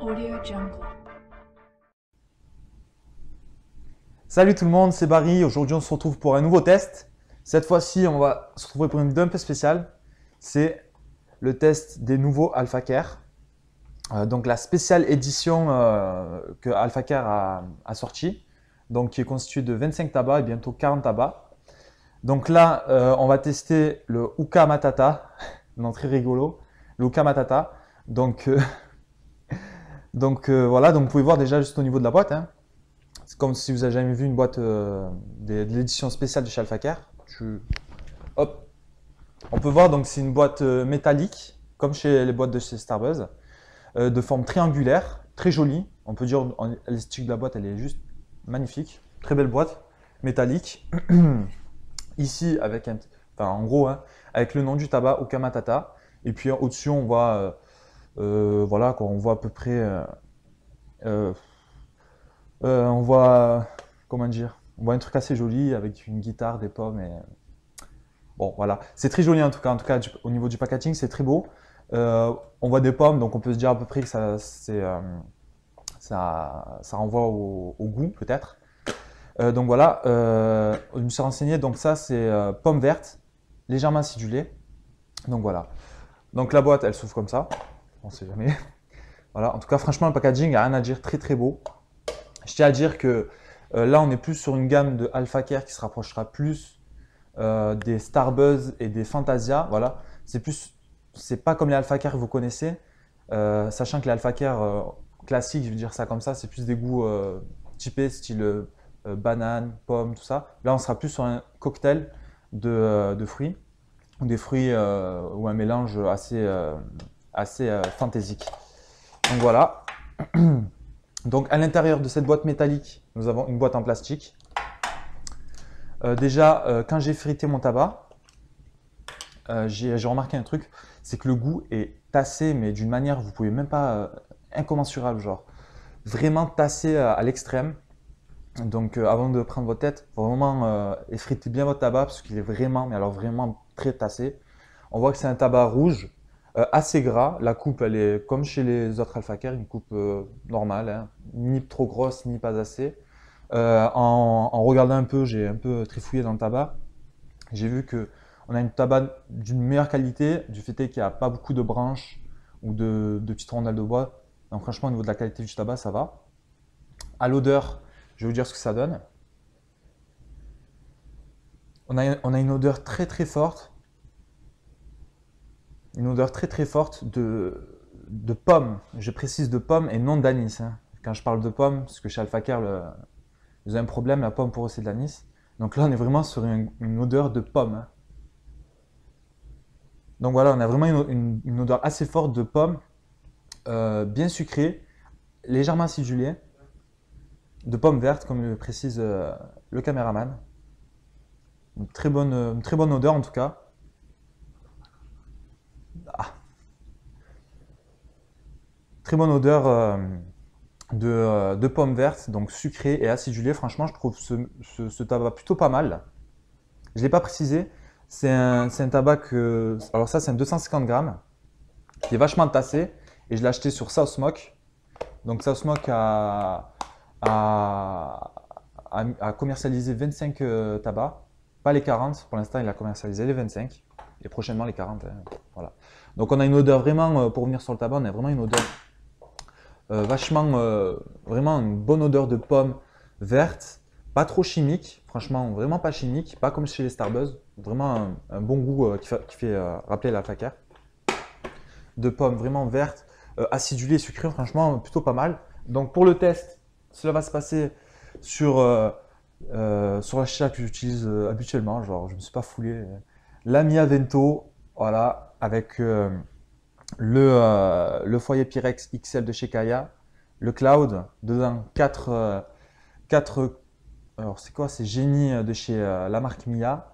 Audio Jungle. Salut tout le monde, c'est Barry. Aujourd'hui, on se retrouve pour un nouveau test. Cette fois-ci, on va se retrouver pour une vidéo un peu spéciale. C'est le test des nouveaux AlphaCare. Donc la spéciale édition que AlphaCare a sortie, donc qui est constituée de 25 tabacs et bientôt 40 tabacs. Donc là, on va tester le Hookah Matata, non très rigolo, le Hookah Matata. Donc, voilà, donc vous pouvez voir déjà juste au niveau de la boîte, hein. C'est comme si vous avez jamais vu une boîte de l'édition spéciale de chez AlphaCare. Hop, on peut voir donc c'est une boîte métallique, comme chez les boîtes de chez Starbuzz, de forme triangulaire, très jolie. On peut dire l'esthétique de la boîte, elle est juste magnifique, très belle boîte métallique. Ici avec en gros, hein, avec le nom du tabac Hookah Matata. Et puis au-dessus on voit, voilà quoi, on voit à peu près. On voit, comment dire, on voit un truc assez joli avec une guitare, des pommes et bon voilà, c'est très joli en tout cas au niveau du packaging c'est très beau. On voit des pommes donc on peut se dire à peu près que ça renvoie au goût peut-être. Donc voilà, je me suis renseigné donc ça c'est pommes vertes légèrement acidulées. Donc voilà, donc la boîte elle s'ouvre comme ça, on sait jamais. Voilà, en tout cas franchement le packaging a rien à dire, très très beau. Je tiens à dire que là, on est plus sur une gamme de AlphaCare qui se rapprochera plus des Starbuzz et des Fantasia. Voilà, c'est pas comme les AlphaCare que vous connaissez, sachant que les AlphaCare classiques, je veux dire ça comme ça, c'est plus des goûts typés, style banane, pomme, tout ça. Là, on sera plus sur un cocktail de fruits, ou des fruits ou un mélange assez fantaisique. Donc voilà. Donc à l'intérieur de cette boîte métallique, nous avons une boîte en plastique. Déjà, quand j'ai frité mon tabac, j'ai remarqué un truc, c'est que le goût est tassé, mais d'une manière, vous pouvez même pas, incommensurable, genre. Vraiment tassé à l'extrême. Donc avant de prendre votre tête, faut vraiment effriter bien votre tabac parce qu'il est vraiment, mais alors vraiment très tassé. On voit que c'est un tabac rouge, assez gras. La coupe, elle est comme chez les autres AlphaCare, une coupe normale, hein, ni trop grosse, ni pas assez. En regardant un peu, j'ai un peu trifouillé dans le tabac. J'ai vu que on a une tabac d'une meilleure qualité, du fait qu'il n'y a pas beaucoup de branches ou de petites rondelles de bois. Donc franchement, au niveau de la qualité du tabac, ça va. À l'odeur, je vais vous dire ce que ça donne. On a une odeur très très forte. Une odeur très très forte de pommes. Je précise de pommes et non d'anis, hein. Quand je parle de pommes, parce que chez AlphaCare, ils ont un problème, la pomme pour eux c'est de l'anis. Donc là, on est vraiment sur une odeur de pomme, hein. Donc voilà, on a vraiment une odeur assez forte de pomme, bien sucrée, légèrement acidulée, de pommes vertes, comme le précise le caméraman. Une très bonne odeur en tout cas. Ah, très bonne odeur de pommes vertes, donc sucrée et acidulée. Franchement, je trouve ce tabac plutôt pas mal. Je ne l'ai pas précisé, c'est un tabac que. Alors, ça, c'est un 250 grammes qui est vachement tassé et je l'ai acheté sur South Smoke. Donc, South Smoke a commercialisé 25 tabacs, pas les 40. Pour l'instant, il a commercialisé les 25 et prochainement les 40, hein. Voilà. Donc, on a une odeur vraiment, pour revenir sur le tabac, on a vraiment une odeur vachement, vraiment une bonne odeur de pomme verte, pas trop chimique, franchement vraiment pas chimique, pas comme chez les Starbuzz, vraiment un bon goût qui fait rappeler l'AlphaCare. De pommes vraiment vertes, acidulées, sucrées, franchement plutôt pas mal. Donc pour le test, cela va se passer sur, sur la chicha que j'utilise habituellement, genre je ne me suis pas foulé. La Mia Vento, voilà, avec le foyer Pyrex XL de chez Kaya, le Cloud, dedans 4 alors c'est quoi? C'est Génie de chez la marque Mia,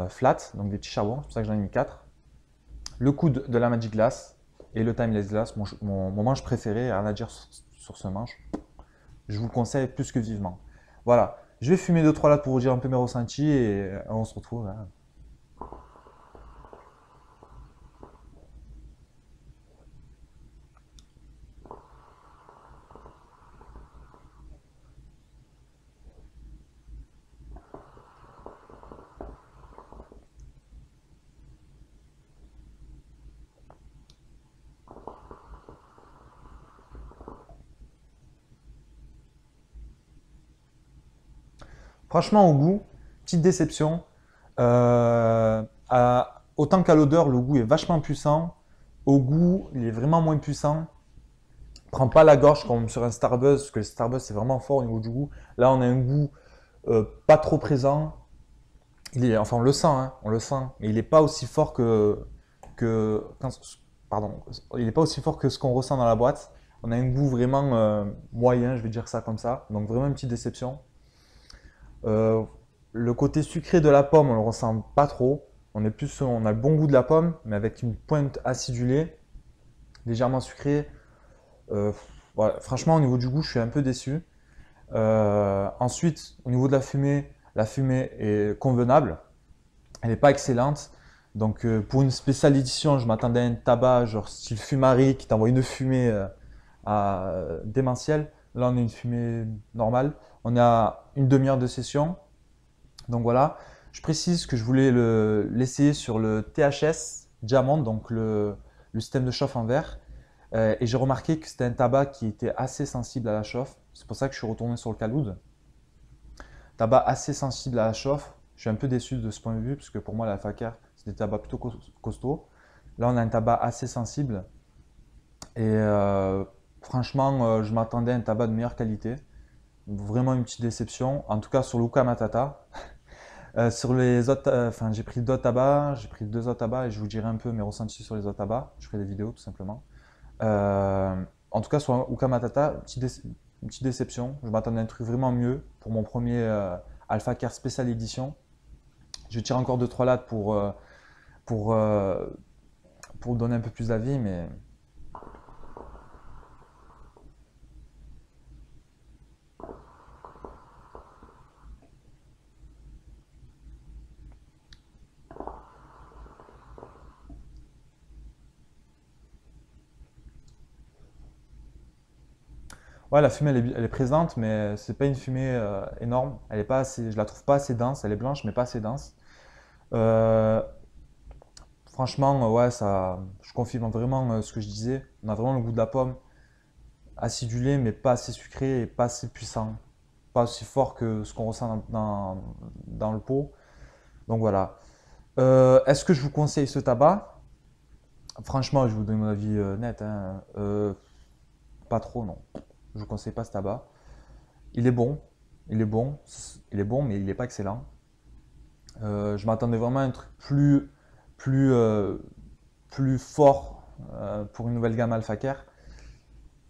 flat, donc des petits charbons, c'est pour ça que j'en ai mis 4. Le coude de la Magic Glass et le Timeless Glass, mon manche préféré, rien à dire sur ce manche. Je vous le conseille plus que vivement. Voilà, je vais fumer 2-3 lattes pour vous dire un peu mes ressentis et on se retrouve, hein. Franchement, au goût, petite déception. Autant qu'à l'odeur, le goût est vachement puissant. Au goût, il est vraiment moins puissant. Prend pas la gorge comme sur un Starbuzz, parce que le Starbuzz c'est vraiment fort au niveau du goût. Là, on a un goût pas trop présent. Enfin, on le sent, hein, on le sent, mais il n'est pas aussi fort pardon, il n'est pas aussi fort que ce qu'on ressent dans la boîte. On a un goût vraiment moyen, je vais dire ça comme ça. Donc vraiment une petite déception. Euh, le côté sucré de la pomme, on le ressent pas trop. On a le bon goût de la pomme, mais avec une pointe acidulée, légèrement sucrée. Voilà. Franchement, au niveau du goût, je suis un peu déçu. Ensuite, au niveau de la fumée est convenable. Elle n'est pas excellente. Donc, pour une spéciale édition, je m'attendais à un tabac genre style Fumari qui t'envoie une fumée démentielle. Là, on a une fumée normale. On a une demi-heure de session. Donc voilà. Je précise que je voulais l'essayer sur le THS Diamond, donc le système de chauffe en verre. Et j'ai remarqué que c'était un tabac qui était assez sensible à la chauffe. C'est pour ça que je suis retourné sur le Khaloud. Tabac assez sensible à la chauffe. Je suis un peu déçu de ce point de vue, parce que pour moi, la Alpha Care, c'est des tabacs plutôt costauds. Là, on a un tabac assez sensible. Et franchement, je m'attendais à un tabac de meilleure qualité. Vraiment une petite déception. En tout cas, sur l'Uka Matata. Sur les autres, enfin, j'ai pris d'autres tabacs, j'ai pris deux autres tabacs et je vous dirai un peu mes ressentis sur les autres tabacs. Je ferai des vidéos tout simplement. En tout cas, sur Uka Matata, une petite déception. Je m'attendais à un truc vraiment mieux pour mon premier Alpha Care Special Edition. Je tire encore 2-3 lattes pour, euh, pour donner un peu plus d'avis, mais ouais, la fumée elle est présente, mais c'est pas une fumée énorme. Elle est pas assez, je la trouve pas assez dense. Elle est blanche, mais pas assez dense. Euh, Franchement, ouais, je confirme vraiment ce que je disais. On a vraiment le goût de la pomme, acidulé, mais pas assez sucré et pas assez puissant. Pas aussi fort que ce qu'on ressent dans le pot. Donc voilà. Est-ce que je vous conseille ce tabac? Franchement, je vous donne mon avis net, hein. Pas trop, non. Je vous conseille pas ce tabac. Il est bon, il est bon, il est bon, mais il n'est pas excellent. Je m'attendais vraiment à un truc plus, euh, plus fort pour une nouvelle gamme Alpha Care.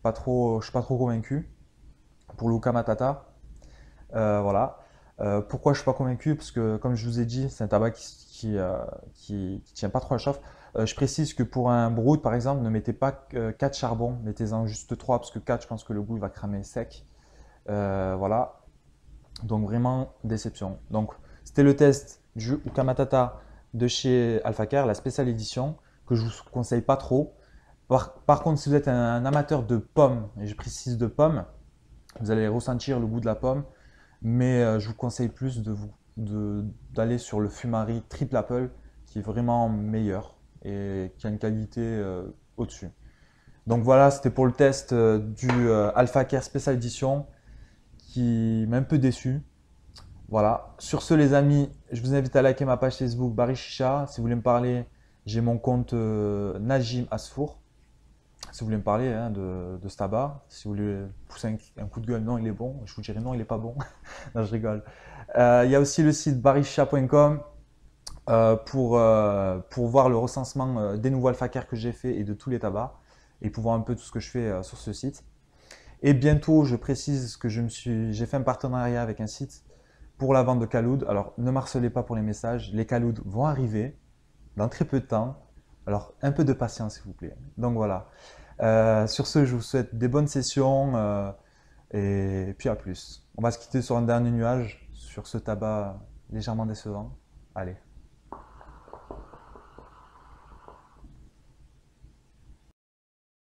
Pas trop, je suis pas trop convaincu. Pour Luka Matata, voilà. Pourquoi je suis pas convaincu? Parce que, comme je vous ai dit, c'est un tabac qui tient pas trop à la chauffe. Je précise que pour un brood, par exemple, ne mettez pas 4 charbons, mettez-en juste 3, parce que 4, je pense que le goût il va cramer sec. Voilà. Donc vraiment déception. Donc c'était le test du Uka Matata de chez Alpha Care, la spéciale édition, que je vous conseille pas trop. Par contre, si vous êtes un amateur de pommes, et je précise de pommes, vous allez ressentir le goût de la pomme, mais je vous conseille plus d'aller sur le Fumari Triple Apple, qui est vraiment meilleur et qui a une qualité au-dessus. Donc voilà, c'était pour le test du Alpha Care Special Edition, qui m'a un peu déçu. Voilà. Sur ce, les amis, je vous invite à liker ma page Facebook Barry Chicha. Si vous voulez me parler, j'ai mon compte Najim Asfour. Si vous voulez me parler hein, de ce tabac, si vous voulez pousser un coup de gueule, non, il est bon. Je vous dirai non, il n'est pas bon. Non, je rigole. Il y a aussi le site barrychicha.com pour voir le recensement des nouveaux Alpha Care que j'ai fait et de tous les tabacs et pour voir un peu tout ce que je fais sur ce site. Et bientôt, je précise que j'ai fait un partenariat avec un site pour la vente de Khaloud. Alors, ne m'harcelez pas pour les messages. Les Khaloud vont arriver dans très peu de temps. Alors, un peu de patience, s'il vous plaît. Donc voilà. Sur ce, je vous souhaite des bonnes sessions et puis à plus. On va se quitter sur un dernier nuage, sur ce tabac légèrement décevant. Allez.